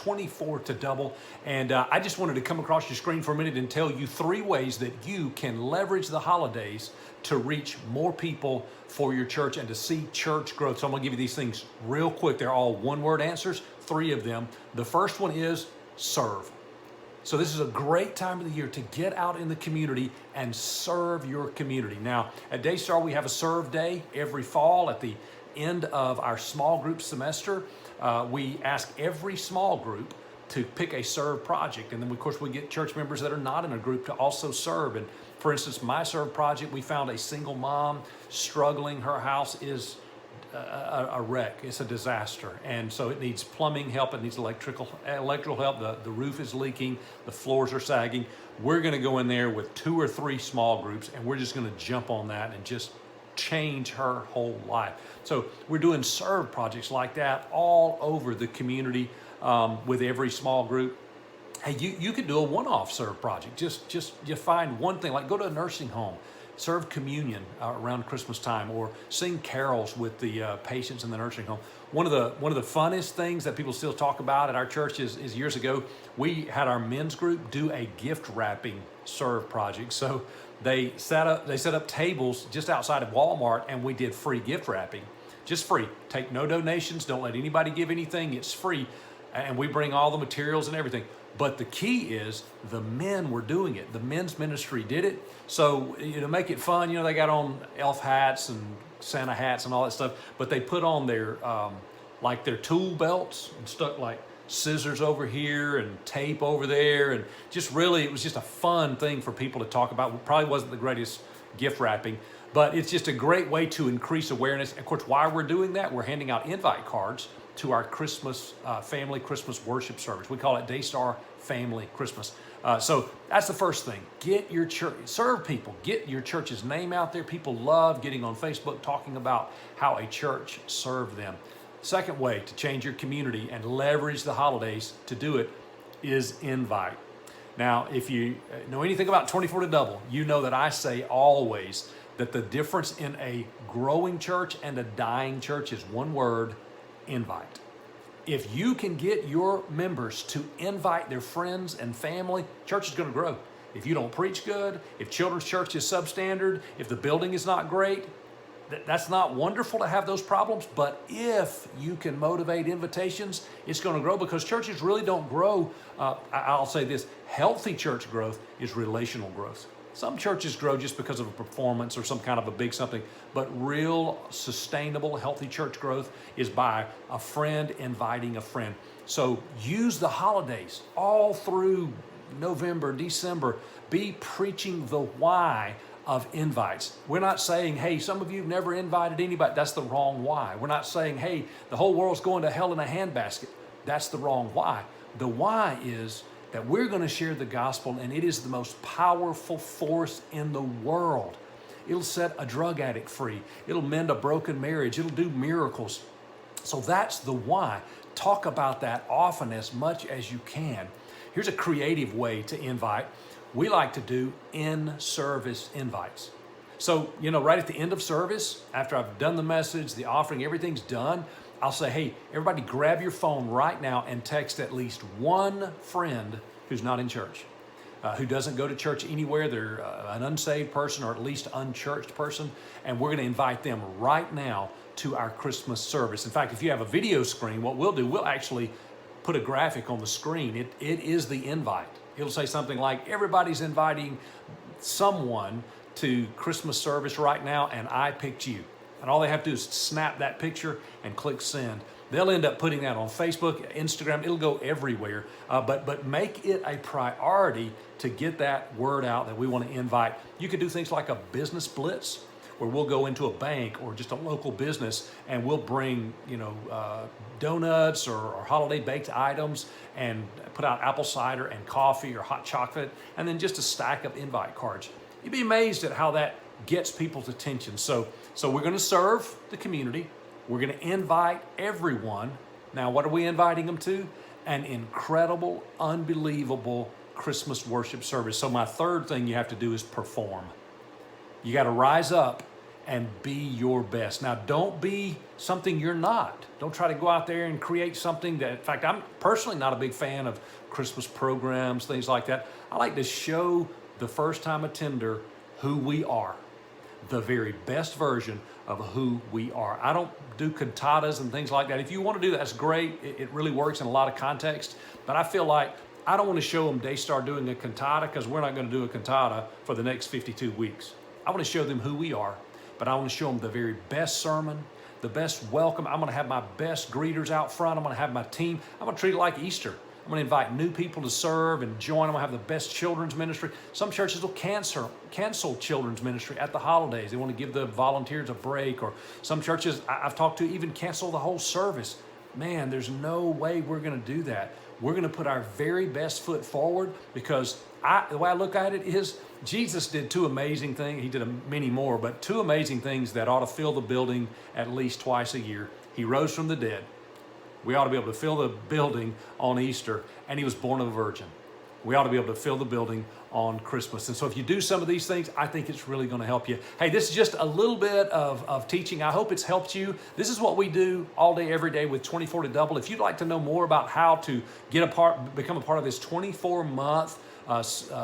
24 to double. And I just wanted to come across your screen for a minute and tell you 3 ways that you can leverage the holidays to reach more people for your church and to see church growth. So I'm gonna give you these things real quick. They're all one-word answers, 3 of them. The first one is serve. So this is a great time of the year to get out in the community and serve your community. Now, at Daystar, we have a serve day every fall at the end of our small group semester. We ask every small group to pick a serve project. And then, of course, we get church members that are not in a group to also serve. And for instance, my serve project, we found a single mom struggling. Her house is a wreck. It's a disaster. And so it needs plumbing help. It needs electrical help. The roof is leaking. The floors are sagging. We're going to go in there with 2 or 3 small groups, and we're just going to jump on that and just change her whole life. So we're doing serve projects like that all over the community with every small group. Hey, you could do a one-off serve project. Just you find one thing, like go to a nursing home, serve communion around Christmas time, or sing carols with the patients in the nursing home. One of the funnest things that people still talk about at our church is years ago, we had our men's group do a gift wrapping serve project. So they set up tables just outside of Walmart, and we did free gift wrapping, just free. Take no donations. Don't let anybody give anything. It's free, and we bring all the materials and everything. But the key is the men were doing it. The men's ministry did it. So to make it fun, they got on elf hats and Santa hats and all that stuff, but they put on their like their tool belts and stuck like scissors over here and tape over there, and just really it was just a fun thing for people to talk about. It probably wasn't the greatest gift wrapping, but it's just a great way to increase awareness. Of course, while we're doing that, we're handing out invite cards to our Christmas family Christmas worship service. We call it Daystar Family Christmas. So that's the first thing. Get your church, serve people, get your church's name out there. People love getting on Facebook talking about how a church served them. Second way to change your community and leverage the holidays to do it is invite. Now, if you know anything about 24 to double, you know that I say always that the difference in a growing church and a dying church is one word: invite. If you can get your members to invite their friends and family, church is going to grow. If you don't preach good, if children's church is substandard, if the building is not great, that's not wonderful to have those problems. But if you can motivate invitations, it's going to grow, because churches really don't grow. I'll say this: healthy church growth is relational growth. Some churches grow just because of a performance or some kind of a big something, but real sustainable, healthy church growth is by a friend inviting a friend. So use the holidays all through November, December. Be preaching the why of invites. We're not saying, hey, some of you have never invited anybody. That's the wrong why. We're not saying, hey, the whole world's going to hell in a handbasket. That's the wrong why. The why is that we're going to share the gospel, and it is the most powerful force in the world. It'll set a drug addict free. It'll mend a broken marriage. It'll do miracles. So that's the why. Talk about that often, as much as you can. Here's a creative way to invite. We like to do in-service invites. So, right at the end of service, after I've done the message, the offering, everything's done, I'll say, hey, everybody grab your phone right now and text at least one friend who's not in church, who doesn't go to church anywhere. They're an unsaved person or at least unchurched person, and we're going to invite them right now to our Christmas service. In fact, if you have a video screen, what we'll do, we'll actually put a graphic on the screen. It is the invite. It'll say something like, everybody's inviting someone to Christmas service right now, and I picked you. And all they have to do is snap that picture and click send. They'll end up putting that on Facebook, Instagram. It'll go everywhere. But make it a priority to get that word out that we want to invite. You could do things like a business blitz, where we'll go into a bank or just a local business, and we'll bring donuts or holiday baked items, and put out apple cider and coffee or hot chocolate, and then just a stack of invite cards. You'd be amazed at how that gets people's attention. So we're going to serve the community. We're going to invite everyone. Now, what are we inviting them to? An incredible, unbelievable Christmas worship service. So my third thing you have to do is perform. You got to rise up and be your best. Now, don't be something you're not. Don't try to go out there and create something that, in fact, I'm personally not a big fan of Christmas programs, things like that. I like to show the first-time attender who we are, the very best version of who we are. I don't do cantatas and things like that. If you want to do that, that's great. It really works in a lot of contexts. But I feel like I don't want to show them Daystar doing a cantata, because we're not going to do a cantata for the next 52 weeks. I want to show them who we are, but I want to show them the very best sermon, the best welcome. I'm going to have my best greeters out front. I'm going to have my team. I'm going to treat it like Easter. I'm going to invite new people to serve and join. I'm going to have the best children's ministry. Some churches will cancel children's ministry at the holidays. They want to give the volunteers a break. Or some churches I've talked to even cancel the whole service. Man, there's no way we're going to do that. We're going to put our very best foot forward, because the way I look at it is Jesus did two amazing things. He did many more, but two amazing things that ought to fill the building at least twice a year. He rose from the dead. We ought to be able to fill the building on Easter, and he was born of a virgin. We ought to be able to fill the building on Christmas. And so if you do some of these things, I think it's really going to help you. Hey, this is just a little bit of teaching. I hope it's helped you. This is what we do all day, every day with 24 to Double. If you'd like to know more about how to become a part of this 24-month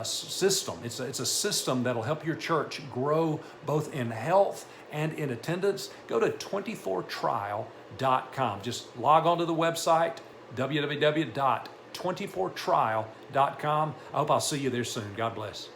system, it's a system that'll help your church grow both in health and in attendance. Go to 24trial.com. Just log on to the website, www.24trial.com. I hope I'll see you there soon. God bless.